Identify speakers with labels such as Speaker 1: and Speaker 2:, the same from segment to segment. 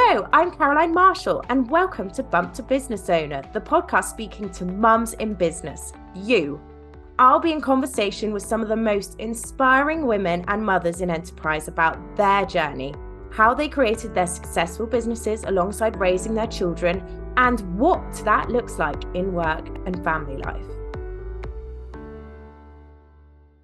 Speaker 1: Hello, I'm Caroline Marshall, and welcome to Bump to Business Owner, the podcast speaking to mums in business, you. I'll be in conversation with some of the most inspiring women and mothers in enterprise about their journey, how they created their successful businesses alongside raising their children, and what that looks like in work and family life.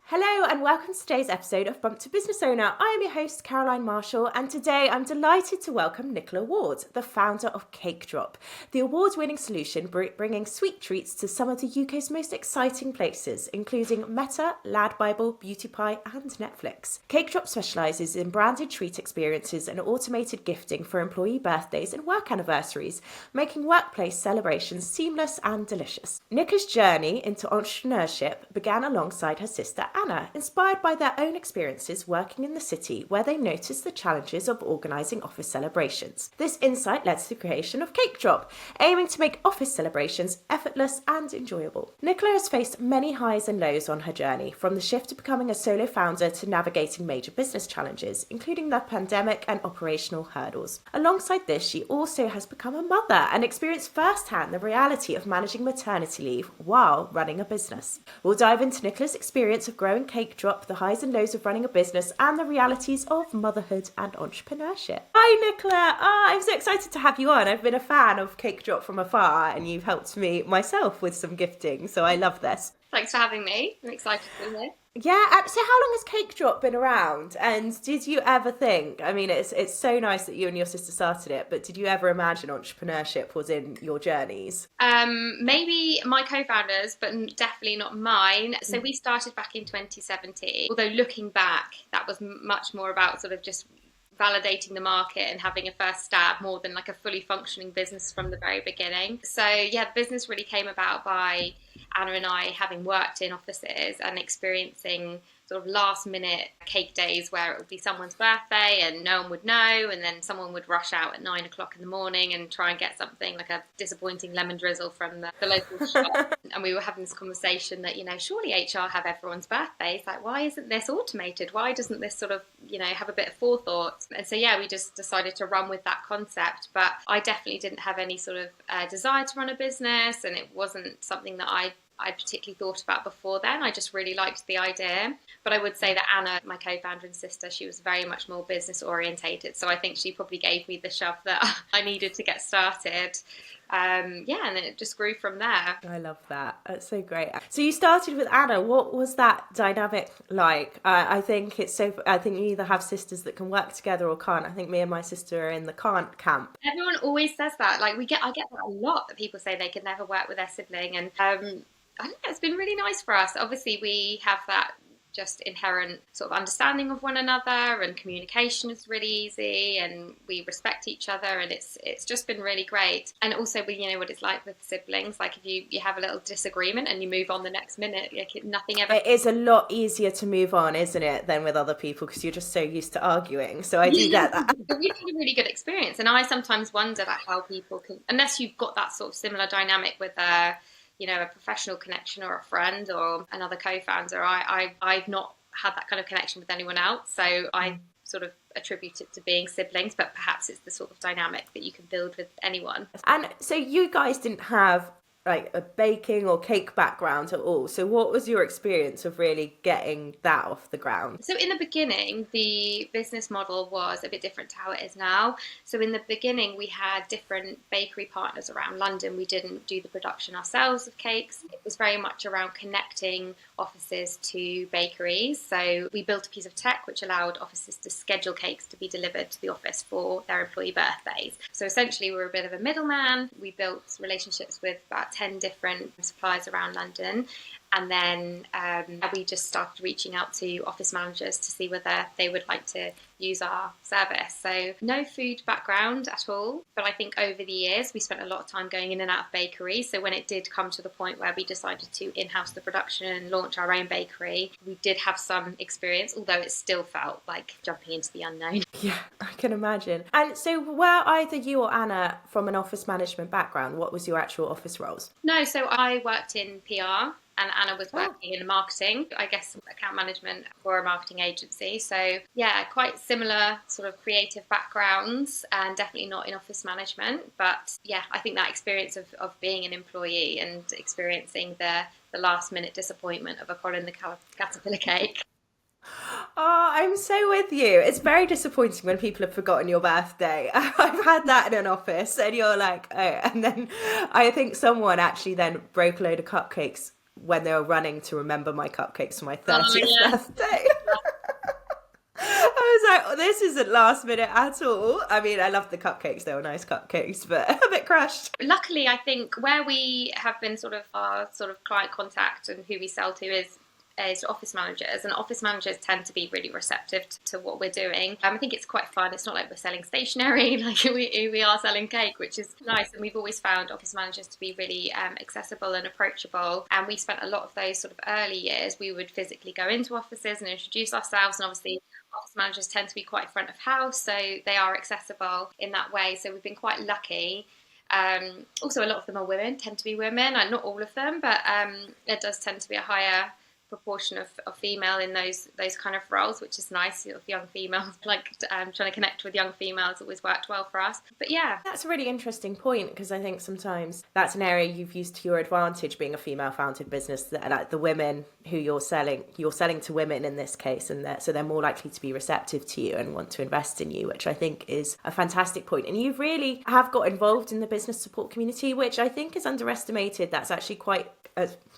Speaker 1: Hello and welcome to today's episode of Bump to Business Owner. I am your host, Caroline Marshall, and today I'm delighted to welcome Nicola Ward, the founder of CakeDrop, the award-winning solution bringing sweet treats to some of the UK's most exciting places, including Meta, Lad Bible, Beauty Pie and Netflix. CakeDrop specialises in branded treat experiences and automated gifting for employee birthdays and work anniversaries, making workplace celebrations seamless and delicious. Nicola's journey into entrepreneurship began alongside her sister Anna, inspired by their own experiences working in the city where they noticed the challenges of organising office celebrations. This insight led to the creation of CakeDrop, aiming to make office celebrations effortless and enjoyable. Nicola has faced many highs and lows on her journey, from the shift to becoming a solo founder to navigating major business challenges, including the pandemic and operational hurdles. Alongside this, she also has become a mother and experienced firsthand the reality of managing maternity leave while running a business. We'll dive into Nicola's experience of growing CakeDrop, the highs and lows of running a business, and the realities of motherhood and entrepreneurship. Hi, Nicola. I'm so excited to have you on. I've been a fan of CakeDrop from afar, and you've helped me myself with some gifting, so I love this.
Speaker 2: Thanks for having me. I'm excited to be here.
Speaker 1: Yeah, so how long has CakeDrop been around? And did you ever think, I mean, it's so nice that you and your sister started it, but did you ever imagine entrepreneurship was in your journeys?
Speaker 2: Maybe my co-founders, but definitely not mine. So we started back in 2017. Although looking back, that was much more about sort of just validating the market and having a first stab more than like a fully functioning business from the very beginning. So yeah, the business really came about by Anna and I having worked in offices and experiencing sort of last minute cake days where it would be someone's birthday and no one would know, and then someone would rush out at 9 o'clock in the morning and try and get something like a disappointing lemon drizzle from the local shop. And we were having this conversation that, surely HR have everyone's birthdays. Like, why isn't this automated? Why doesn't this sort of, have a bit of forethought? And so, yeah, we just decided to run with that concept. But I definitely didn't have any sort of desire to run a business, and it wasn't something that I particularly thought about before then. I just really liked the idea. But I would say that Anna, my co-founder and sister, she was very much more business orientated. So I think she probably gave me the shove that I needed to get started. And then it just grew from there.
Speaker 1: I love that. That's so great. So you started with Anna. What was that dynamic like? I think you either have sisters that can work together or can't. I think me and my sister are in the can't camp.
Speaker 2: Everyone always says that. Like I get that a lot, that people say they can never work with their sibling. And I don't know, it's been really nice for us. Obviously, we have that just inherent sort of understanding of one another, and communication is really easy, and we respect each other, and it's just been really great. And also, we what it's like with siblings. Like if you have a little disagreement and you move on the next minute, like nothing ever.
Speaker 1: It is a lot easier to move on, isn't it, than with other people, because you're just so used to arguing. So I do get that.
Speaker 2: We've had a really good experience, and I sometimes wonder about how people can, unless you've got that sort of similar dynamic with a professional connection or a friend or another co-founder. I've not had that kind of connection with anyone else. So I sort of attribute it to being siblings, but perhaps it's the sort of dynamic that you can build with anyone.
Speaker 1: And so you guys didn't have like a baking or cake background at all. So what was your experience of really getting that off the ground?
Speaker 2: So in the beginning, the business model was a bit different to how it is now. So in the beginning, we had different bakery partners around London. We didn't do the production ourselves of cakes. It was very much around connecting offices to bakeries. So we built a piece of tech which allowed offices to schedule cakes to be delivered to the office for their employee birthdays. So essentially, we were a bit of a middleman. We built relationships with about 10 different suppliers around London. And then we just started reaching out to office managers to see whether they would like to use our service. So no food background at all. But I think over the years, we spent a lot of time going in and out of bakeries. So when it did come to the point where we decided to in-house the production and launch our own bakery, we did have some experience, although it still felt like jumping into the unknown.
Speaker 1: Yeah, I can imagine. And so were either you or Anna from an office management background? What was your actual office roles?
Speaker 2: No, so I worked in PR. and Anna was working in marketing, I guess account management for a marketing agency. So yeah, quite similar sort of creative backgrounds, and definitely not in office management. But yeah, I think that experience of being an employee and experiencing the last minute disappointment of a Colin the Caterpillar cake.
Speaker 1: Oh, I'm so with you. It's very disappointing when people have forgotten your birthday. I've had that in an office, and you're like, oh, and then I think someone actually then broke a load of cupcakes when they were running to remember my cupcakes for my 30th birthday. I was like, oh, this isn't last minute at all. I mean, I loved the cupcakes. They were nice cupcakes, but a bit crushed.
Speaker 2: Luckily, I think where we have been sort of our sort of client contact and who we sell to is office managers, and office managers tend to be really receptive to what we're doing. I think it's quite fun. It's not like we're selling stationery, like we are selling cake, which is nice. And we've always found office managers to be really accessible and approachable. And we spent a lot of those sort of early years, we would physically go into offices and introduce ourselves. And obviously office managers tend to be quite front of house, so they are accessible in that way. So we've been quite lucky. Also, a lot of them are women, tend to be women, and not all of them, but it does tend to be a higher proportion of female in those kind of roles, which is nice. Of young females, like trying to connect with young females always worked well for us. But yeah,
Speaker 1: that's a really interesting point, because I think sometimes that's an area you've used to your advantage, being a female founded business, that like the women who you're selling to women in this case, and so they're more likely to be receptive to you and want to invest in you, which I think is a fantastic point. And you really have got involved in the business support community, which I think is underestimated. That's actually quite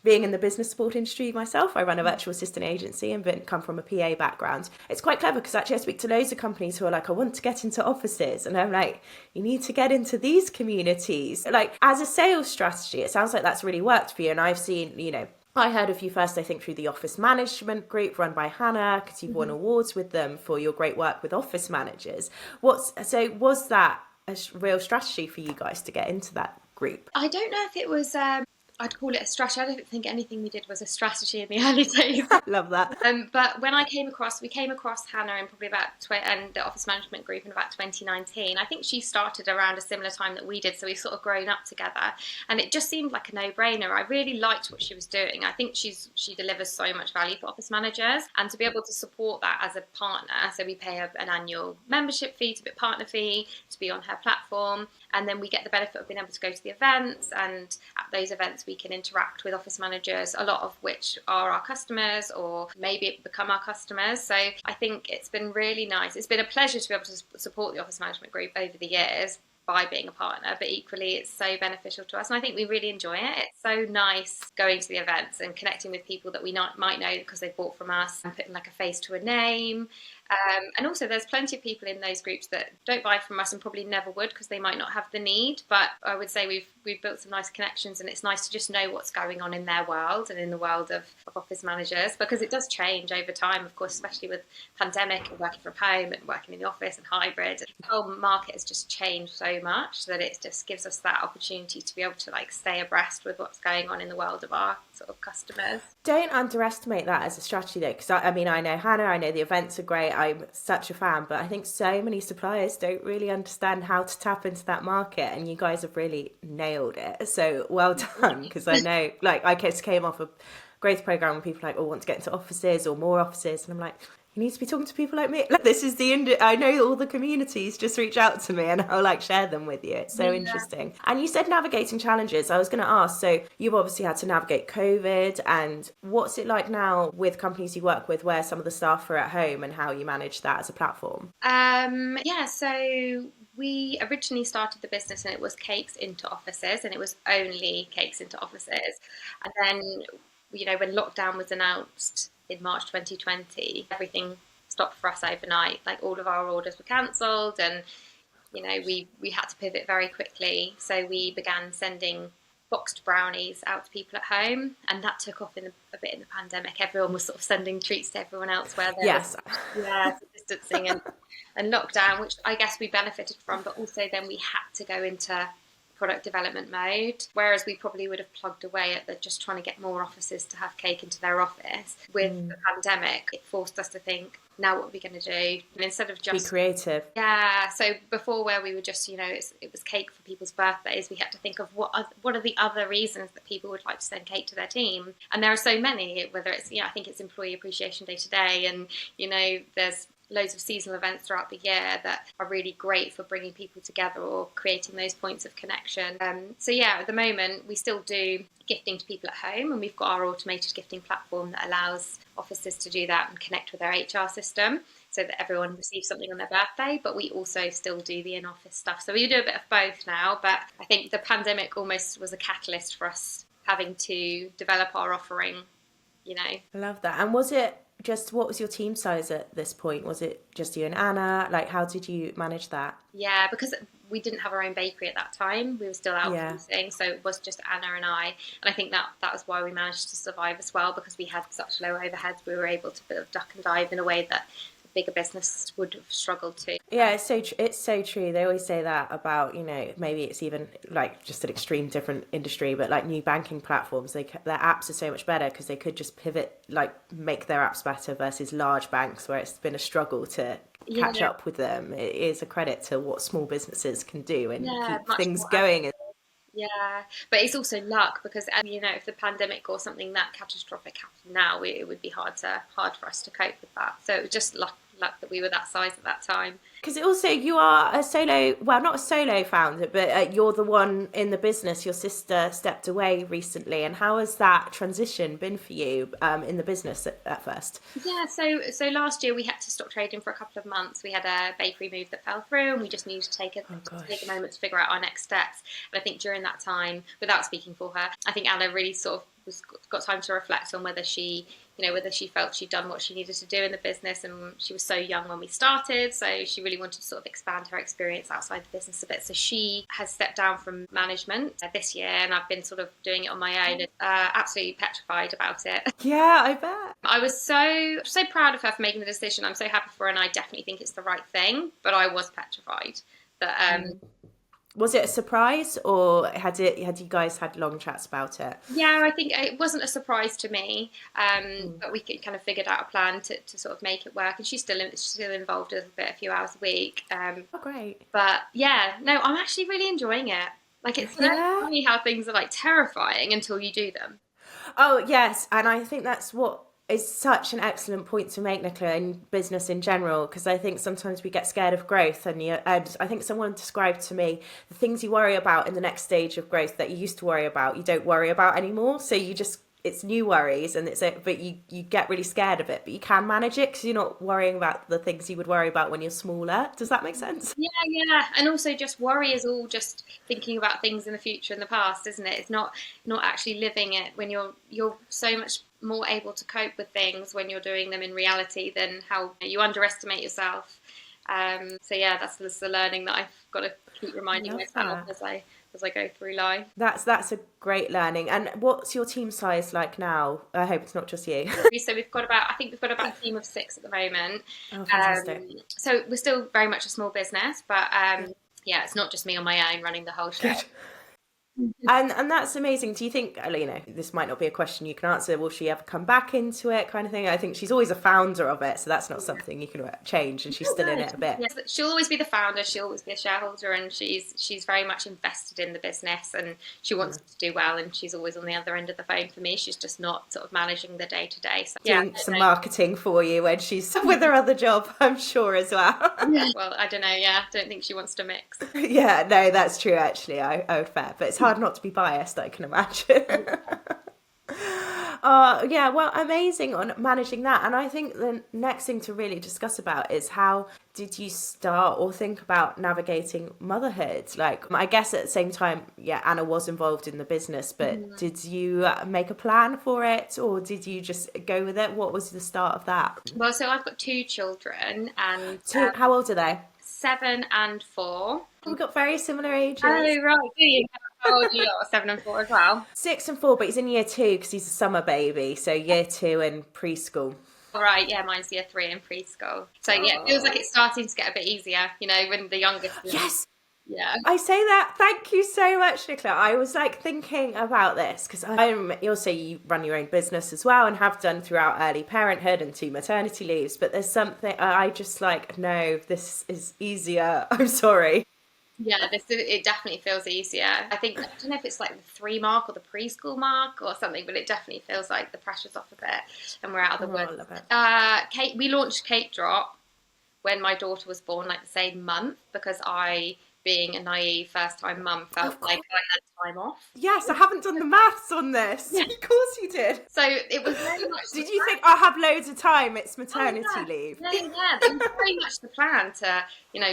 Speaker 1: being in the business support industry myself, I run a virtual assistant agency and come from a PA background. It's quite clever, because actually I speak to loads of companies who are like, I want to get into offices. And I'm like, you need to get into these communities. Like, as a sales strategy, it sounds like that's really worked for you. And I've seen, I heard of you first, I think, through the office management group run by Hannah, because you've won awards with them for your great work with office managers. Was that a real strategy for you guys to get into that group?
Speaker 2: I don't know if it was... I'd call it a strategy. I don't think anything we did was a strategy in the early days.
Speaker 1: Love that.
Speaker 2: But when we came across Hannah in probably and the office management group in about 2019. I think she started around a similar time that we did, so we've sort of grown up together. And it just seemed like a no-brainer. I really liked what she was doing. I think she delivers so much value for office managers, and to be able to support that as a partner. So we pay an annual membership fee, to be a partner fee, to be on her platform. And then we get the benefit of being able to go to the events, and at those events we can interact with office managers, a lot of which are our customers or maybe become our customers. So I think it's been really nice. It's been a pleasure to be able to support the office management group over the years by being a partner, but equally it's so beneficial to us, and I think we really enjoy it. It's so nice going to the events and connecting with people that we might know because they've bought from us, and putting like a face to a name. And also there's plenty of people in those groups that don't buy from us and probably never would, because they might not have the need. But I would say we've built some nice connections, and it's nice to just know what's going on in their world and in the world of office managers, because it does change over time, of course, especially with pandemic and working from home and working in the office and hybrid. The whole market has just changed so much that it just gives us that opportunity to be able to like stay abreast with what's going on in the world of our sort of customers.
Speaker 1: Don't underestimate that as a strategy though, because I mean, I know Hannah, I know the events are great, I'm such a fan, but I think so many suppliers don't really understand how to tap into that market, and you guys have really nailed it. So well done, because I know, like, I just came off a growth program when people are like, oh, want to get into offices or more offices, and I'm like, you need to be talking to people like me. Like, this is I know all the communities, just reach out to me and I'll like share them with you. It's so interesting. And you said navigating challenges. I was going to ask, so you've obviously had to navigate COVID, and what's it like now with companies you work with where some of the staff are at home, and how you manage that as a platform?
Speaker 2: So we originally started the business and it was cakes into offices, and it was only cakes into offices. And then, when lockdown was announced in March 2020, everything stopped for us overnight. Like, all of our orders were cancelled, and we had to pivot very quickly. So we began sending boxed brownies out to people at home, and that took off a bit in the pandemic. Everyone was sort of sending treats to everyone else where there was distancing and lockdown, which I guess we benefited from, but also then we had to go into product development mode, whereas we probably would have plugged away at just trying to get more offices to have cake into their office. With the pandemic, it forced us to think, now what are we going to do? And instead of just
Speaker 1: be creative.
Speaker 2: Yeah, so before, where we were just, it was cake for people's birthdays, we had to think of what are the other reasons that people would like to send cake to their team. And there are so many, whether it's, I think it's Employee Appreciation Day today, and, there's loads of seasonal events throughout the year that are really great for bringing people together or creating those points of connection. So yeah, at the moment we still do gifting to people at home, and we've got our automated gifting platform that allows offices to do that and connect with their HR system so that everyone receives something on their birthday. But we also still do the in-office stuff, so we do a bit of both now. But I think the pandemic almost was a catalyst for us having to develop our offering. I
Speaker 1: love that. And was it just, what was your team size at this point? Was it just you and Anna? Like, how did you manage that?
Speaker 2: Yeah, because we didn't have our own bakery at that time. We were still outsourcing, so it was just Anna and I. And I think that was why we managed to survive as well, because we had such low overheads. We were able to build duck and dive in a way that a bigger business would have struggled to.
Speaker 1: Yeah, it's so true. They always say that about, maybe it's even like just an extreme different industry, but like new banking platforms, their apps are so much better because they could just pivot, like make their apps better, versus large banks where it's been a struggle to catch up with them. It is a credit to what small businesses can do and keep things going.
Speaker 2: Yeah, but it's also luck, because if the pandemic or something that catastrophic happened now, it would be hard for us to cope with that. So it was just luck that we were that size at that time.
Speaker 1: Because also you are a solo, well, not a solo founder, but you're the one in the business. Your sister stepped away recently, and how has that transition been for you in the business at first?
Speaker 2: Yeah, so last year we had to stop trading for a couple of months. We had a bakery move that fell through, and we just needed to take a moment to figure out our next steps. And I think during that time, without speaking for her, I think Anna really sort of got time to reflect on whether she felt she'd done what she needed to do in the business. And she was so young when we started, so she really wanted to sort of expand her experience outside the business a bit. So she has stepped down from management this year, and I've been sort of doing it on my own. Absolutely petrified about it.
Speaker 1: Yeah, I bet.
Speaker 2: I was so proud of her for making the decision. I'm so happy for her, and I definitely think it's the right thing, but I was petrified that
Speaker 1: Was it a surprise, or had you guys had long chats about it?
Speaker 2: Yeah, I think it wasn't a surprise to me, but we kind of figured out a plan to sort of make it work. And she's still involved a few hours a week.
Speaker 1: Oh, great!
Speaker 2: But yeah, no, I'm actually really enjoying it. Like, it's funny how things are like terrifying until you do them.
Speaker 1: Oh yes, and I think that's what is such an excellent point to make, Nicola, in business in general, because I think sometimes we get scared of growth, and I think someone described to me the things you worry about in the next stage of growth that you used to worry about, you don't worry about anymore. So it's new worries, and but you get really scared of it, but you can manage it because you're not worrying about the things you would worry about when you're smaller. Does that make sense?
Speaker 2: Yeah, and also just worry is all just thinking about things in the future and the past, isn't it? It's not actually living it. When you're so much more able to cope with things when you're doing them in reality than how you underestimate yourself. So yeah, that's the learning that I've got to keep reminding myself as I go through life.
Speaker 1: That's a great learning. And what's your team size like now? I hope it's not just you.
Speaker 2: So we've got about a team of 6 at the moment.
Speaker 1: Oh, fantastic.
Speaker 2: So we're still very much a small business, but yeah, it's not just me on my own running the whole show.
Speaker 1: And that's amazing. Do you think, this might not be a question you can answer, will she ever come back into it, kind of thing? I think she's always a founder of it, so that's not something you can change, and she's still in it a bit.
Speaker 2: Yes, she'll always be the founder, she'll always be a shareholder, and she's very much invested in the business, and she wants to do well, and she's always on the other end of the phone for me. She's just not sort of managing the day-to-day. So,
Speaker 1: doing some marketing for you when she's with her other job, I'm sure, as well.
Speaker 2: Well, I don't know, I don't think she wants to mix.
Speaker 1: Yeah, no, that's true, actually. I would fair, but it's hard not to be biased, I can imagine. Yeah, well, amazing on managing that. And I think the next thing to really discuss about is how did you start or think about navigating motherhood? Like, I guess at the same time, Anna was involved in the business, but did you make a plan for it, or did you just go with it? What was the start of that?
Speaker 2: Well, so I've got 2 children, and
Speaker 1: how old are they?
Speaker 2: 7 and 4.
Speaker 1: We've got very similar ages.
Speaker 2: Oh, right, do you? How old are you? 7 and 4 as well?
Speaker 1: 6 and 4, but he's in year 2 because he's a summer baby, so year 2 and preschool.
Speaker 2: All right, yeah, mine's year 3 in preschool. So yeah, it feels like it's starting to get a bit easier, when the youngest is...
Speaker 1: Yes,
Speaker 2: Yeah.
Speaker 1: I say that. Thank you so much, Nicola. I was like thinking about this because also you run your own business as well and have done throughout early parenthood and 2 maternity leaves. But there's something I just like, no, this is easier. I'm sorry.
Speaker 2: Yeah, it definitely feels easier. I think, I don't know if it's like the 3 mark or the preschool mark or something, but it definitely feels like the pressure's off a bit and we're out of the
Speaker 1: Oh, I
Speaker 2: woods.
Speaker 1: love it.
Speaker 2: We launched CakeDrop when my daughter was born, like the same month, because I, being a naive first-time mum, felt
Speaker 1: Of
Speaker 2: like
Speaker 1: course.
Speaker 2: I had time off.
Speaker 1: Yes, I haven't done the maths on this.
Speaker 2: Yeah.
Speaker 1: Of course you did.
Speaker 2: So it was very much the
Speaker 1: Did you think I have loads of time? It's
Speaker 2: Oh
Speaker 1: maternity leave.
Speaker 2: yeah, yeah, yeah. It was very much the plan to,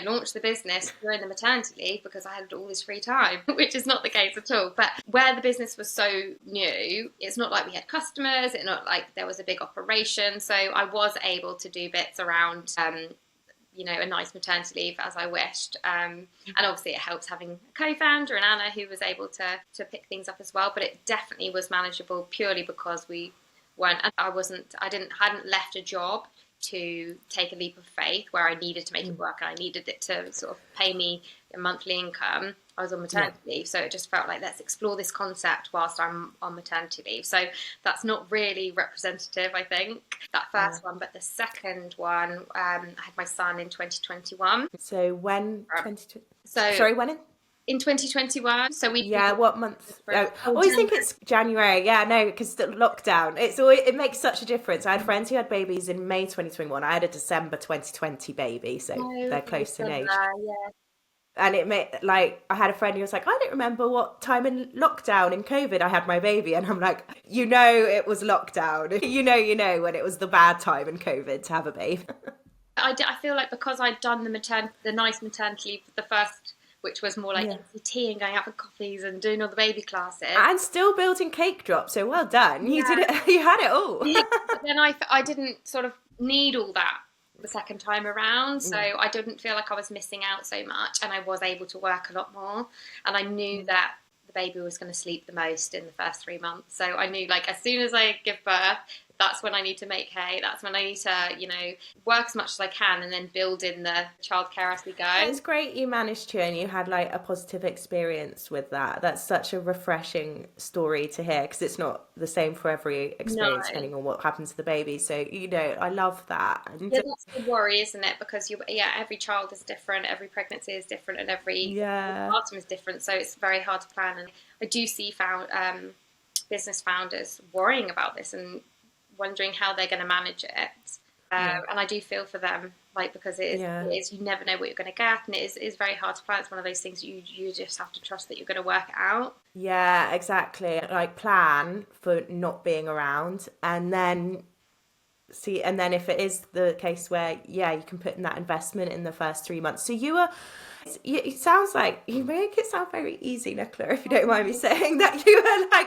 Speaker 2: launch the business during the maternity leave because I had all this free time, which is not the case at all. But where the business was so new, it's not like we had customers. It's not like there was a big operation. So I was able to do bits around, a nice maternity leave as I wished. And obviously it helps having a co-founder and Anna who was able to pick things up as well. But it definitely was manageable purely because we weren't. Hadn't left a job to take a leap of faith where I needed to make it work and I needed it to sort of pay me a monthly income. I was on maternity leave, so it just felt like let's explore this concept whilst I'm on maternity leave. So that's not really representative, I think, that first one. But the second one, I had my son in 2021.
Speaker 1: So when 2020?
Speaker 2: So
Speaker 1: Sorry, when
Speaker 2: in 2021. So we
Speaker 1: what month? I always think it's January. Yeah, no, because the lockdown. It makes such a difference. I had friends who had babies in May 2021. I had a December 2020 baby, so they're close in age.
Speaker 2: Yeah.
Speaker 1: And it made like I had a friend who was like, I don't remember what time in lockdown in COVID I had my baby, and I'm like, it was lockdown. You know when it was the bad time in COVID to have a baby.
Speaker 2: I feel like because I'd done the nice maternity leave, the first, which was more like NCT and going out for coffees and doing all the baby classes,
Speaker 1: and still building CakeDrop. So well done.
Speaker 2: Yeah.
Speaker 1: You did it. You had it all.
Speaker 2: But then I didn't sort of need all that the second time around, so I didn't feel like I was missing out so much, and I was able to work a lot more, and I knew that the baby was going to sleep the most in the first 3 months. So I knew, like, as soon as I give birth, that's when I need to make hay. That's when I need to, work as much as I can and then build in the childcare as we go.
Speaker 1: It's great you managed to, and you had like a positive experience with that. That's such a refreshing story to hear because it's not the same for every experience depending on what happens to the baby. So, I love that. And
Speaker 2: that's the worry, isn't it? Because every child is different, every pregnancy is different, and every postpartum is different. So it's very hard to plan. And I do see business founders worrying about this and wondering how they're going to manage it. And I do feel for them, like, because it is, you never know what you're going to get, and it is very hard to plan. It's one of those things you just have to trust that you're going to work it out.
Speaker 1: Yeah, exactly. Like, plan for not being around, and then see, and then if it is the case where you can put in that investment in the first 3 months. So it sounds like you make it sound very easy, Nicola, if you don't mind me saying, that you were like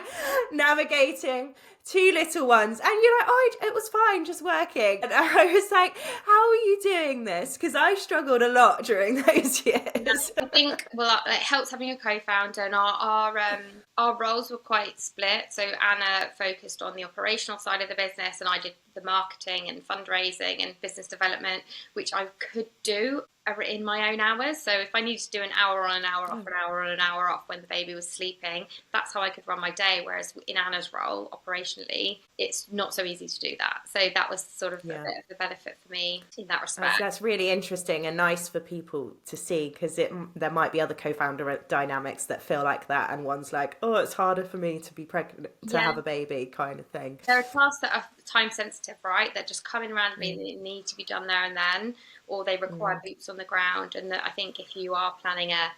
Speaker 1: navigating 2 little ones and you're like, it was fine just working. And I was like, how are you doing this? Because I struggled a lot during those years.
Speaker 2: I think, it helps having a co-founder, and our roles were quite split. So Anna focused on the operational side of the business and I did the marketing and fundraising and business development, which I could do in my own hours. So if I needed to do an hour on, an hour off, an hour on, an hour off when the baby was sleeping, that's how I could run my day. Whereas in Anna's role, operationally, it's not so easy to do that. So that was sort of a bit of the benefit for me in that respect.
Speaker 1: That's really interesting and nice for people to see, because there might be other co-founder dynamics that feel like that, and one's like, oh, it's harder for me to be pregnant, to have a baby, kind of thing.
Speaker 2: There are tasks that are time sensitive, right? That just come in randomly and they need to be done there and then, or they require boots on the ground. And I think if you are planning a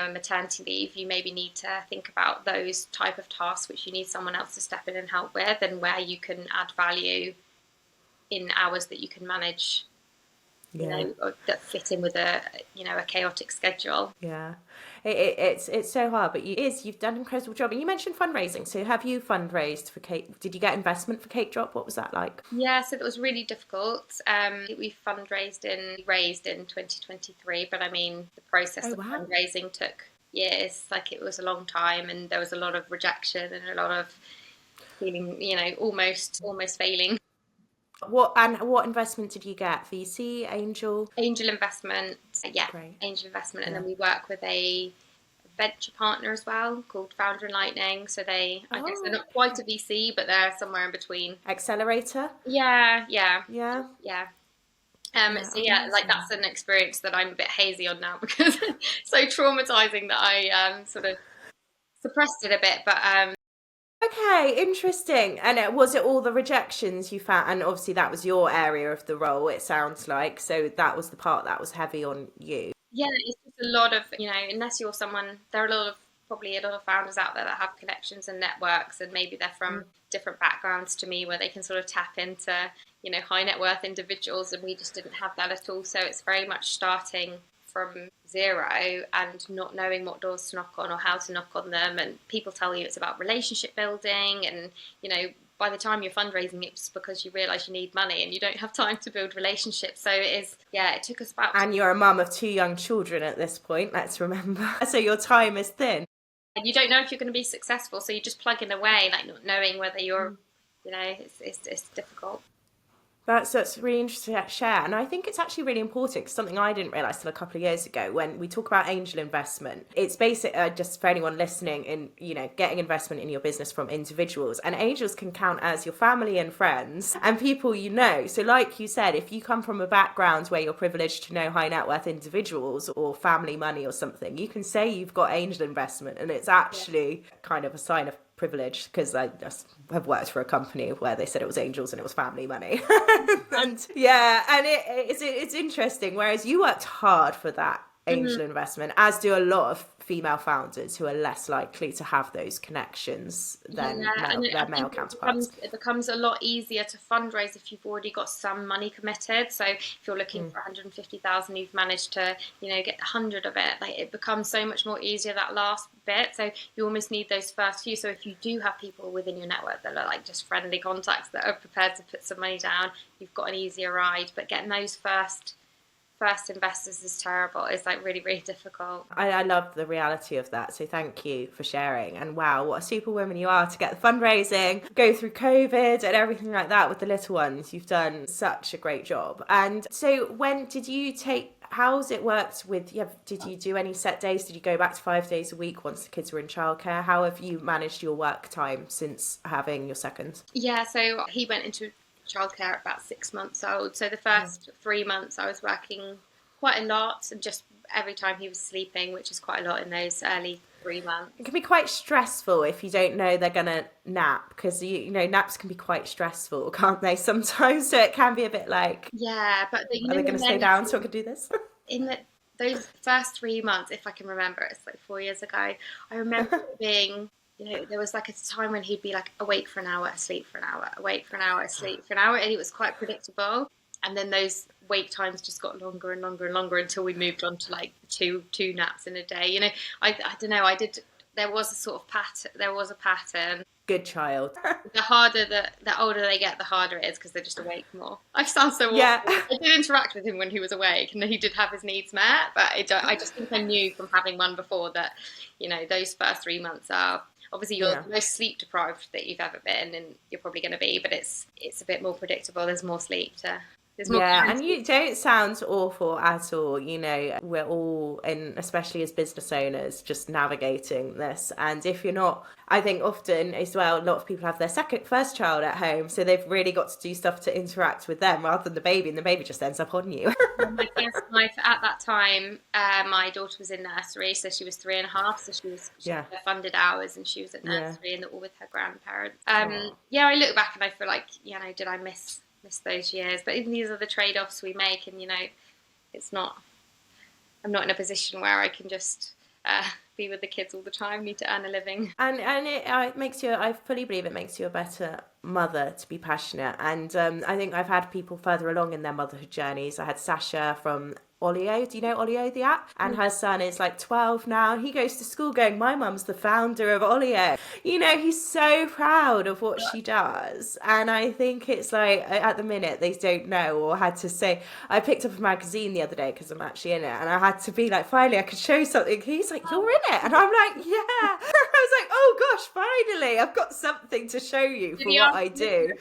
Speaker 2: maternity leave, you maybe need to think about those type of tasks which you need someone else to step in and help with, and where you can add value in hours that you can manage, that fit in with a chaotic schedule.
Speaker 1: Yeah, it's so hard, but you've done an incredible job. And you mentioned fundraising. So have you fundraised for Cake? Did you get investment for CakeDrop? What was that like?
Speaker 2: Yeah, so that was really difficult. We raised in 2023, but I mean, the process of fundraising took years. Like, it was a long time, and there was a lot of rejection and a lot of feeling, almost failing.
Speaker 1: What investment did you get? VC, angel?
Speaker 2: Angel investment. Yeah,
Speaker 1: Great.
Speaker 2: angel investment. And
Speaker 1: Yeah.
Speaker 2: then we work with a venture partner as well called Founder and Lightning. So I guess they're not quite a VC, but they're somewhere in between.
Speaker 1: Accelerator?
Speaker 2: Yeah.
Speaker 1: Yeah.
Speaker 2: So yeah, like that's an experience that I'm a bit hazy on now because it's so traumatizing that I sort of suppressed it a bit. But
Speaker 1: Okay, interesting. And was it all the rejections you found? And obviously that was your area of the role, it sounds like. So that was the part that was heavy on you.
Speaker 2: yeah, it's just a lot of, unless you're someone, there are probably a lot of founders out there that have connections and networks, and maybe they're from different backgrounds to me where they can sort of tap into, high net worth individuals, and we just didn't have that at all. So it's very much starting from zero and not knowing what doors to knock on or how to knock on them. And people tell you it's about relationship building, and, by the time you're fundraising, it's because you realise you need money and you don't have time to build relationships. So it took us about...
Speaker 1: And you're a mum of 2 young children at this point, let's remember. So your time is thin.
Speaker 2: And you don't know if you're going to be successful, so you're just plugging away, like not knowing whether you're, it's difficult.
Speaker 1: That's really interesting to share. And I think it's actually really important, because something I didn't realise till a couple of years ago, when we talk about angel investment, it's basic, just for anyone listening, in getting investment in your business from individuals. And angels can count as your family and friends and people you know. So like you said, if you come from a background where you're privileged to know high net worth individuals or family money or something, you can say you've got angel investment, and it's actually kind of a sign of privilege, because I just have worked for a company where they said it was angels and it was family money. And it's interesting, whereas you worked hard for that angel investment, as do a lot of female founders who are less likely to have those connections than their male counterparts.
Speaker 2: It becomes a lot easier to fundraise if you've already got some money committed. So if you're looking for 150,000, you've managed to get 100 of it. Like, it becomes so much more easier, that last bit. So you almost need those first few. So if you do have people within your network that are like just friendly contacts that are prepared to put some money down, you've got an easier ride. But getting those first investors is terrible. It's like really, really difficult.
Speaker 1: I love the reality of that. So thank you for sharing. And wow, what a superwoman you are to get the fundraising, go through COVID and everything like that with the little ones. You've done such a great job. And so when did you how's it worked with, did you do any set days? Did you go back to 5 days a week once the kids were in childcare? How have you managed your work time since having your second?
Speaker 2: Yeah, so he went into childcare at about 6 months old. So the first 3 months I was working quite a lot, and just every time he was sleeping, which is quite a lot in those early 3 months.
Speaker 1: It can be quite stressful if you don't know they're going to nap, because naps can be quite stressful, can't they, sometimes? So it can be a bit like,
Speaker 2: yeah, but
Speaker 1: are they going to stay down so I can do this?
Speaker 2: In those first 3 months, if I can remember, it's like 4 years ago, I remember it being, there was like a time when he'd be like awake for an hour, asleep for an hour, awake for an hour, asleep for an hour, and it was quite predictable. And then those wake times just got longer and longer and longer until we moved on to like two naps in a day. I don't know. There was a sort of pattern. There was a pattern.
Speaker 1: Good child.
Speaker 2: The older they get, the harder it is, because they're just awake more. I sound so awful.
Speaker 1: Yeah.
Speaker 2: I did interact with him when he was awake, and he did have his needs met. But I just think I knew from having one before that, those first 3 months are obviously you're the most sleep deprived that you've ever been, and you're probably going to be. But it's a bit more predictable. There's more sleep to.
Speaker 1: And you don't sound awful at all. We're all, especially as business owners, just navigating this. And if you're not, I think often as well, a lot of people have their first child at home, so they've really got to do stuff to interact with them rather than the baby, and the baby just ends up on you.
Speaker 2: At that time, my daughter was in nursery, so she was 3.5, so she was funded hours, and she was at nursery and all with her grandparents. I look back and I feel like, did I miss those years? But these are the trade-offs we make, and I'm not in a position where I can just be with the kids all the time. I need to earn a living, and
Speaker 1: it makes you, I fully believe it makes you a better mother to be passionate. And I think I've had people further along in their motherhood journeys. I had Sasha from Olio. Do you know Olio, the app? And her son is like 12 now. He goes to school going, my mum's the founder of Olio. He's so proud of what she does. And I think it's like, at the minute, they don't know, or had to say, I picked up a magazine the other day because I'm actually in it, and I had to be like, finally, I could show something. He's like, you're in it? And I'm like, yeah. I was like, oh gosh, finally, I've got something to show you for what I do.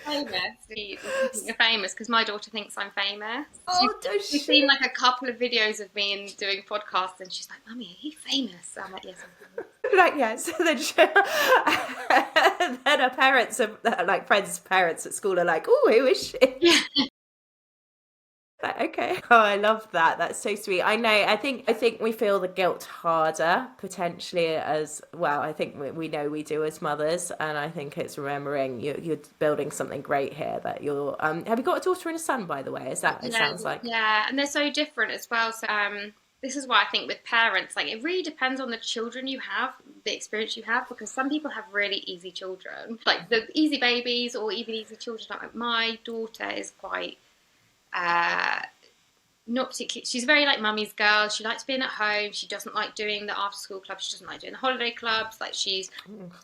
Speaker 2: You're famous because my daughter thinks I'm famous.
Speaker 1: Oh, does
Speaker 2: She's
Speaker 1: she?
Speaker 2: seen like a couple of videos of me and doing podcasts, and she's like, "Mummy, are you famous?" I'm like, "Yes, I'm famous."
Speaker 1: Like, yes. Then her parents are like friends' parents at school are like, "Oh, who is she?"
Speaker 2: Yeah.
Speaker 1: Like, okay. Oh, I love that. That's so sweet. I know. I think we feel the guilt harder potentially as well. I think we know we do as mothers, and I think it's remembering you're building something great here. That you're. Have you got a daughter and a son, by the way? Is that it? Sounds like.
Speaker 2: Yeah, and they're so different as well. So this is why I think with parents, like it really depends on the children you have, the experience you have, because some people have really easy children, like the easy babies or even easy children. Like my daughter is quite not particularly, she's very like mummy's girl. She likes being at home. She doesn't like doing the after school clubs. She doesn't like doing the holiday clubs. Like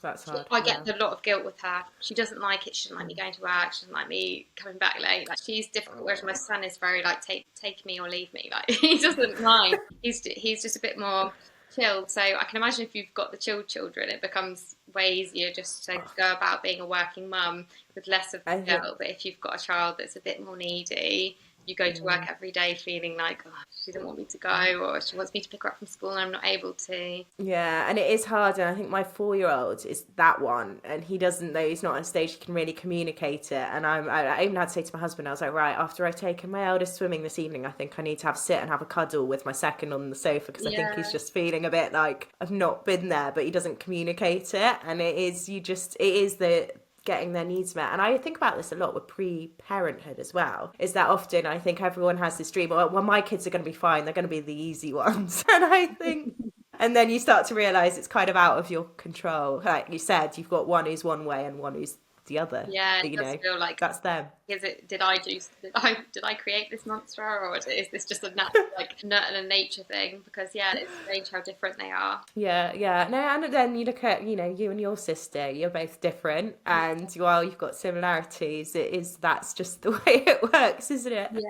Speaker 1: That's hard.
Speaker 2: I get a lot of guilt with her. She doesn't like it. She doesn't like me going to work. She doesn't like me coming back late. Like she's difficult. Whereas my son is very like take me or leave me. Like he doesn't mind. He's just a bit more chilled. So I can imagine if you've got the chilled children, it becomes way easier just to go about being a working mum with less of the guilt. But if you've got a child that's a bit more needy, you go to work every day feeling like, oh, she doesn't want me to go, or she wants me to pick her up from school and I'm not able to.
Speaker 1: Yeah, and it is hard. And I think my 4-year-old is that one, and he doesn't know, he's not at a stage he can really communicate it. And I even had to say to my husband, I was like, right, after I've taken my eldest swimming this evening, I think I need to sit and have a cuddle with my second on the sofa, because I think he's just feeling a bit like I've not been there, but he doesn't communicate it. And it is the getting their needs met. And I think about this a lot with pre-parenthood as well, is that often I think everyone has this dream, well, my kids are going to be fine, they're going to be the easy ones. And I think, and then you start to realize it's kind of out of your control. Like you said, you've got one who's one way and one who's the other.
Speaker 2: Yeah, it does feel like
Speaker 1: that's them.
Speaker 2: Did I create this monster, or is this just a natural, like a nature thing? Because it's strange how different they are.
Speaker 1: Yeah. No, and then you look at you and your sister. You're both different, and while you've got similarities, that's just the way it works, isn't it?
Speaker 2: Yeah.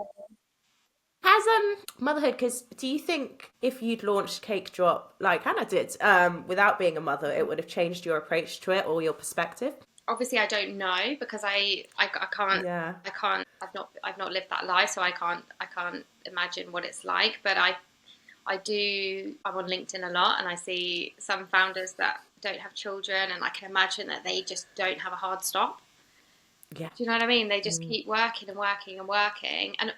Speaker 1: Has motherhood, because do you think if you'd launched CakeDrop like Hannah did, without being a mother, it would have changed your approach to it or your perspective?
Speaker 2: Obviously, I don't know, because I can't.
Speaker 1: Yeah.
Speaker 2: I can't. I've not lived that life, so I can't imagine what it's like. But I do. I'm on LinkedIn a lot, and I see some founders that don't have children, and I can imagine that they just don't have a hard stop.
Speaker 1: Yeah.
Speaker 2: Do you know what I mean? They just keep working and working and working. And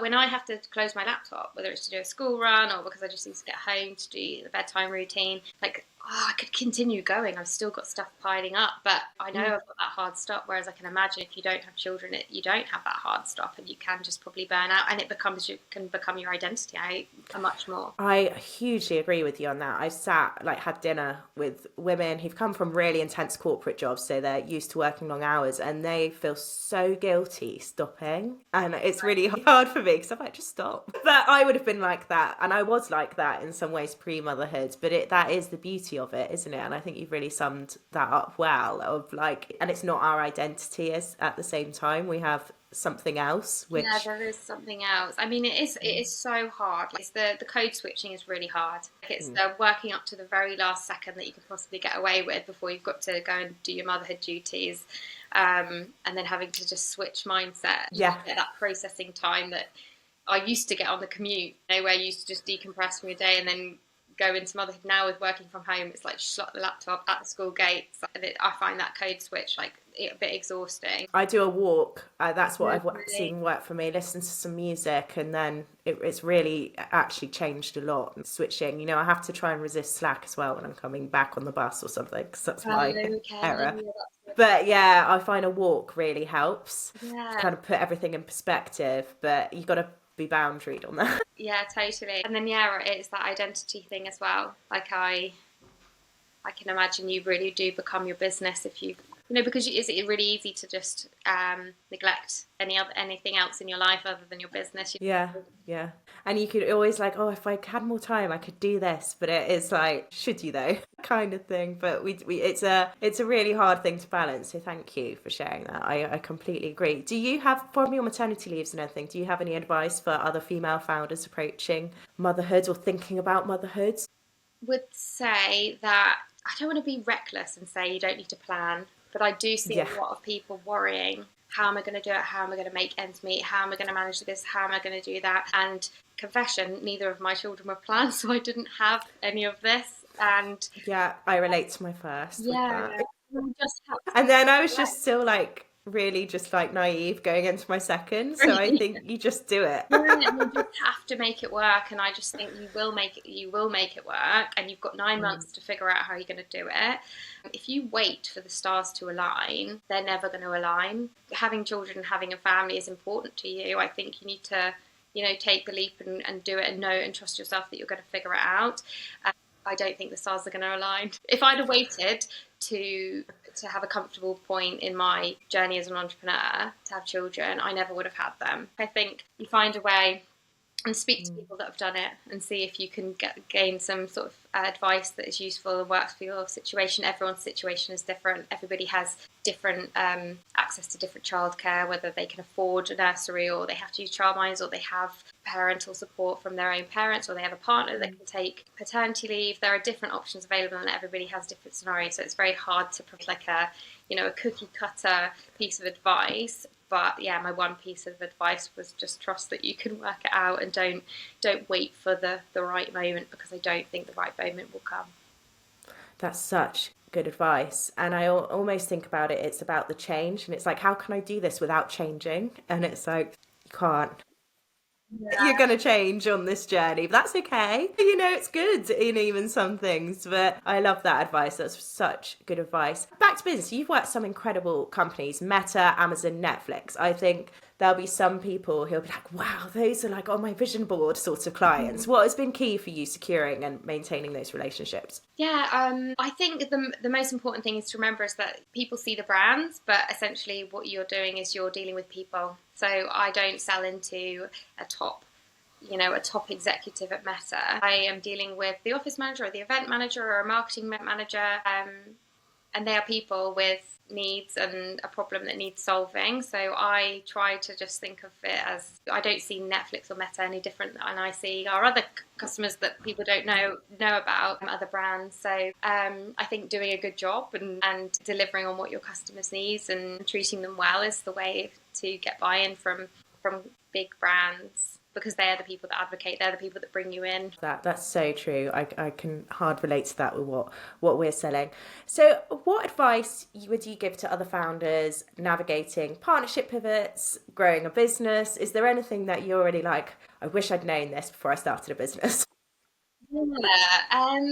Speaker 2: when I have to close my laptop, whether it's to do a school run or because I just need to get home to do the bedtime routine, I could continue going. I've still got stuff piling up, but I know I've got that hard stop. Whereas I can imagine if you don't have children, you don't have that hard stop, and you can just probably burn out, and can become your identity much more.
Speaker 1: I hugely agree with you on that. I've had dinner with women who've come from really intense corporate jobs, so they're used to working long hours, and they feel so guilty stopping, and it's really hard for me because I'm like, just stop. But I would have been like that, and I was like that in some ways pre-motherhood, but that is the beauty of it, isn't it? And I think you've really summed that up well, and it's not our identity at the same time. We have something else, which
Speaker 2: there is something else. I mean, it is so hard. Like the code switching is really hard. It's the working up to the very last second that you can possibly get away with before you've got to go and do your motherhood duties, and then having to just switch mindset. Get that processing time that I used to get on the commute, where you used to just decompress from your day and then go into motherhood. Now with working from home, it's like shut the laptop at the school gates. I find that code switch a bit exhausting. I do a walk. That's what I've seen work for me. Listen to some music, and then it's really actually changed a lot. Switching, I have to try and resist Slack as well when I'm coming back on the bus or something, because that's my error. But I find a walk really helps to kind of put everything in perspective. But you've got to be boundaried on that. Yeah, totally. And then it's that identity thing as well. Like I can imagine you really do become your business if you because it's really easy to just neglect anything else in your life other than your business. Yeah. And you could always if I had more time, I could do this. But it is like, should you though, kind of thing. But it's a really hard thing to balance. So thank you for sharing that. I completely agree. Do you have, from your maternity leaves and everything, do you have any advice for other female founders approaching motherhood or thinking about motherhood? Would say that I don't want to be reckless and say you don't need to plan But I do see
Speaker 1: Yeah.
Speaker 2: a lot of people worrying, how am I going to do it? How am I going to make ends meet? How am I going to manage this? How am I going to do that? And confession, neither of my children were planned, so I didn't have any of this. And
Speaker 1: Yeah, I relate to my first with
Speaker 2: yeah,
Speaker 1: that.
Speaker 2: you just have
Speaker 1: And then I was
Speaker 2: to
Speaker 1: just still like really just like naive going into my second. So I
Speaker 2: work.
Speaker 1: think you just do it.
Speaker 2: Yeah, and you just have to make it work, and I just think you will make it work, and you've got 9 months to figure out how you're going to do it. If you wait for the stars to align, they're never going to align. Having children and having a family is important to you. I think you need to, take the leap and do it, and know and trust yourself that you're going to figure it out. I don't think the stars are going to align. If I'd have waited to have a comfortable point in my journey as an entrepreneur to have children, I never would have had them. I think you find a way and speak to people that have done it and see if you can gain some sort of advice that is useful and works for your situation. Everyone's situation is different. Everybody has different access to different childcare, whether they can afford a nursery or they have to use childminders or they have parental support from their own parents or they have a partner that can take paternity leave. There are different options available and everybody has different scenarios. So it's very hard to put like a cookie cutter piece of advice. But yeah, my one piece of advice was just trust that you can work it out and don't wait for the right moment, because I don't think the right moment will come.
Speaker 1: That's such good advice. And I almost think about it, it's about the change. And it's like, how can I do this without changing? And it's like, you can't. You're going to change on this journey, but that's okay. It's good in even some things, but I love that advice. That's such good advice. Back to business. You've worked some incredible companies, Meta, Amazon, Netflix. I think there'll be some people who'll be like, wow, those are like on my vision board sort of clients. What has been key for you securing and maintaining those relationships?
Speaker 2: Yeah, I think the most important thing is to remember is that people see the brands, but essentially what you're doing is you're dealing with people. So I don't sell into a top executive at Meta. I am dealing with the office manager or the event manager or a marketing manager, and they are people with needs and a problem that needs solving. So I try to just think of it as, I don't see Netflix or Meta any different than I see our other customers that people don't know about, other brands. So I think doing a good job and delivering on what your customers needs and treating them well is the way to get buy-in from big brands, because they're the people that advocate, they're the people that bring you in.
Speaker 1: That's so true. I can hard relate to that with what we're selling. So what advice would you give to other founders navigating partnership pivots, growing a business? Is there anything that you're already like, I wish I'd known this before I started a business?
Speaker 2: Yeah.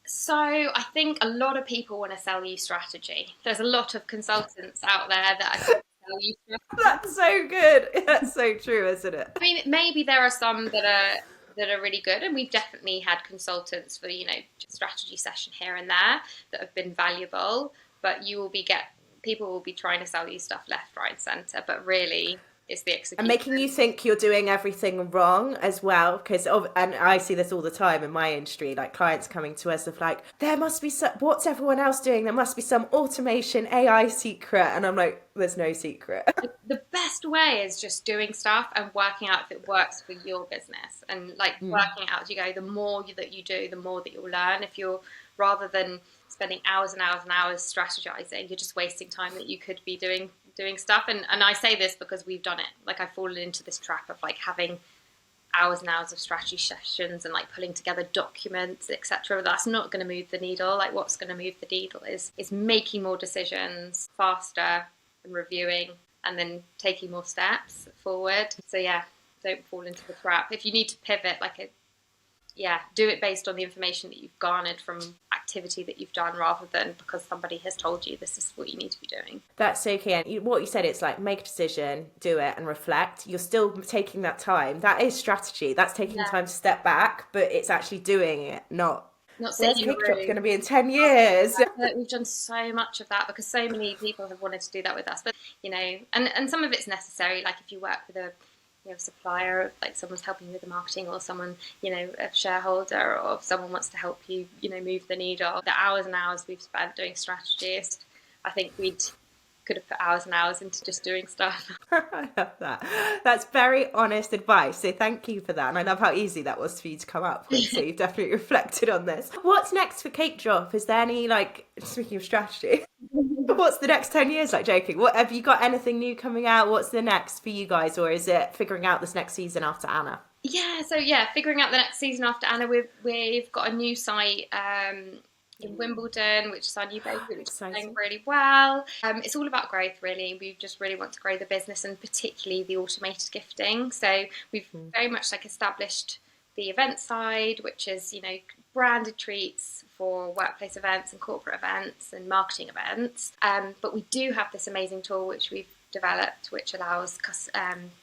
Speaker 2: So I think a lot of people want to sell you strategy. There's a lot of consultants out there that I think sell you strategy.
Speaker 1: That's so good. That's so true, isn't it?
Speaker 2: I mean, maybe there are some that are really good, and we've definitely had consultants for strategy session here and there that have been valuable. But people will be trying to sell you stuff left, right, and centre. But really, it's the execution.
Speaker 1: And making you think you're doing everything wrong as well, and I see this all the time in my industry, like clients coming to us of like, there must be what's everyone else doing? There must be some automation AI secret, and I'm like, there's no secret.
Speaker 2: The best way is just doing stuff and working out if it works for your business, and working out as you go. The more that you do, the more that you'll learn. If you're, rather than spending hours and hours and hours strategizing, you're just wasting time that you could be doing stuff. And I say this because we've done it. Like, I've fallen into this trap of like having hours and hours of strategy sessions and like pulling together documents, etc. That's not going to move the needle. Like, what's going to move the needle is making more decisions faster and reviewing and then taking more steps forward. So yeah, don't fall into the trap. If you need to pivot, do it based on the information that you've garnered from activity that you've done, rather than because somebody has told you this is what you need to be doing.
Speaker 1: That's so key. And what you said, it's like, make a decision, do it and reflect. You're still taking that time. That is strategy. That's taking time to step back, but it's actually doing it, not saying CakeDrop's going to be in 10 years.
Speaker 2: We've done so much of that because so many people have wanted to do that with us. But, and some of it's necessary. Like if you work with a supplier, like someone's helping you with the marketing, or someone, a shareholder, or if someone wants to help you, move the needle. The hours and hours we've spent doing strategies, I think could have put hours and hours into just doing stuff.
Speaker 1: I love that. That's very honest advice. So thank you for that. And I love how easy that was for you to come up with. So you've definitely reflected on this. What's next for CakeDrop? Is there any, speaking of strategy? What's the next 10 years like? Joking. What, have you got anything new coming out? What's the next for you guys? Or is it figuring out this next season after Anna?
Speaker 2: Figuring out the next season after Anna. We've got a new site in Wimbledon, which is our new baby, which is going really well. It's all about growth, really. We just really want to grow the business, and particularly the automated gifting. So we've very much established the event side, which is, branded treats for workplace events and corporate events and marketing events. But we do have this amazing tool which we've developed, which allows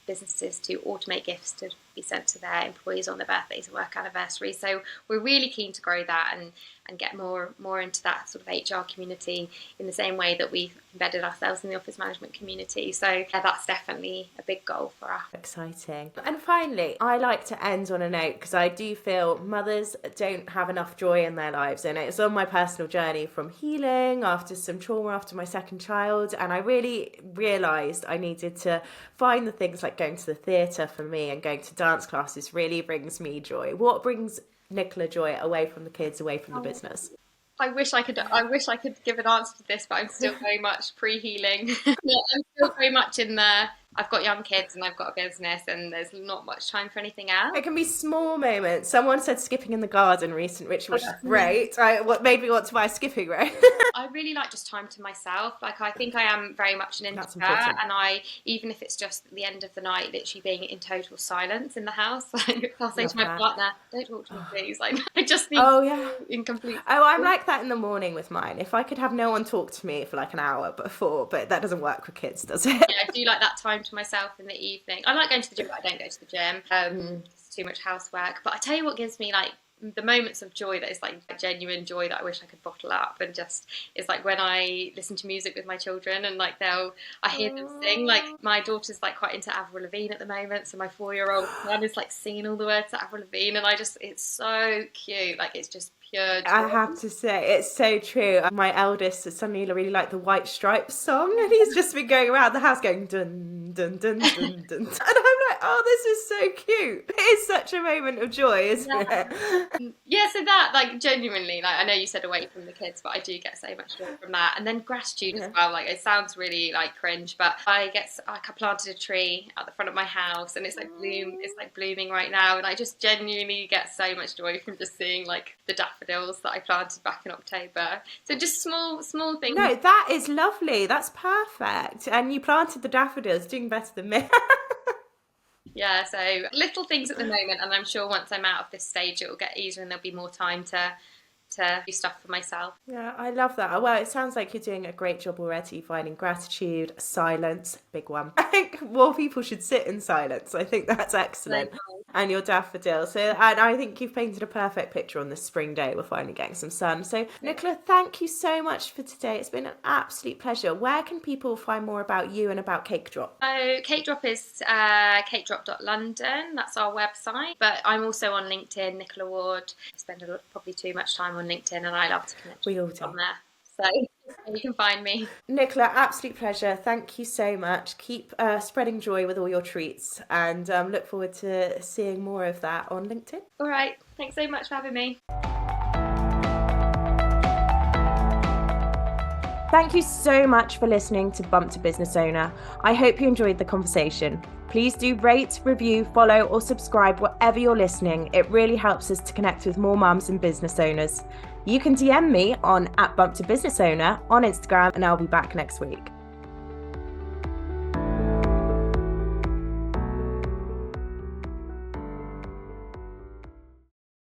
Speaker 2: businesses to automate gifts to be sent to their employees on their birthdays and work anniversaries. So we're really keen to grow that and get more into that sort of HR community in the same way that we've embedded ourselves in the office management community. So that's definitely a big goal for us.
Speaker 1: Exciting. And finally, I like to end on a note, because I do feel mothers don't have enough joy in their lives, and it's on my personal journey from healing after some trauma after my second child, and I really realised I needed to find the things like going to the theatre for me, and going to dance classes really brings me joy. What brings Nicola joy away from the kids, away from the business?
Speaker 2: I wish I could give an answer to this, but I'm still very much pre-healing. I'm still very much in there. I've got young kids and I've got a business, and there's not much time for anything else.
Speaker 1: It can be small moments. Someone said skipping in the garden recently, which was great. What made me want to buy a skipping rope.
Speaker 2: I really like just time to myself. I think I am very much an introvert, and even if it's just the end of the night, literally being in total silence in the house, I'll say to my partner, "Don't talk to me, please." I just need in complete.
Speaker 1: Oh, I'm like that in the morning with mine. If I could have no one talk to me for an hour before, but that doesn't work with kids, does it?
Speaker 2: Yeah, I do like that time to myself in the evening. I like going to the gym, but I don't go to the gym. It's too much housework. But I tell you what gives me the moments of joy that is genuine joy that I wish I could bottle up, and just is when I listen to music with my children, and I hear them sing. My daughter's quite into Avril Lavigne at the moment, so my 4-year-old son is singing all the words to Avril Lavigne, and it's so cute. It's just pure joy.
Speaker 1: I have to say, it's so true. My eldest has suddenly really liked the White Stripes song, and he's just been going around the house going dun dun dun dun dun, and I'm like, oh, this is so cute. It is such a moment of joy, isn't it?
Speaker 2: Yeah, so that genuinely, I know you said away from the kids, but I do get so much joy from that. And then gratitude as well. It sounds really cringe, but I planted a tree at the front of my house, and it's blooming right now, and I just genuinely get so much joy from just seeing the daffodils that I planted back in October. So just small things.
Speaker 1: No, that is lovely. That's perfect. And you planted the daffodils, doing better than me.
Speaker 2: Yeah, so little things at the moment, and I'm sure once I'm out of this stage it will get easier and there'll be more time to do stuff for myself.
Speaker 1: Yeah, I love that. Well, it sounds like you're doing a great job already, finding gratitude, silence, big one. I think more people should sit in silence. I think that's excellent. And your daffodil. And I think you've painted a perfect picture on this spring day. We're finally getting some sun. So Nicola, thank you so much for today. It's been an absolute pleasure. Where can people find more about you and about CakeDrop?
Speaker 2: So CakeDrop is CakeDrop.London. That's our website. But I'm also on LinkedIn, Nicola Ward. I spend probably too much time on LinkedIn, and I love to connect
Speaker 1: we all do.
Speaker 2: on there. So you can find me.
Speaker 1: Nicola, absolute pleasure. Thank you so much. Keep spreading joy with all your treats, and look forward to seeing more of that on LinkedIn.
Speaker 2: All right. Thanks so much for having me.
Speaker 1: Thank you so much for listening to Bump to Business Owner. I hope you enjoyed the conversation. Please do rate, review, follow, or subscribe wherever you're listening. It really helps us to connect with more mums and business owners. You can DM me on @BumpToBusinessOwner on Instagram, and I'll be back next week.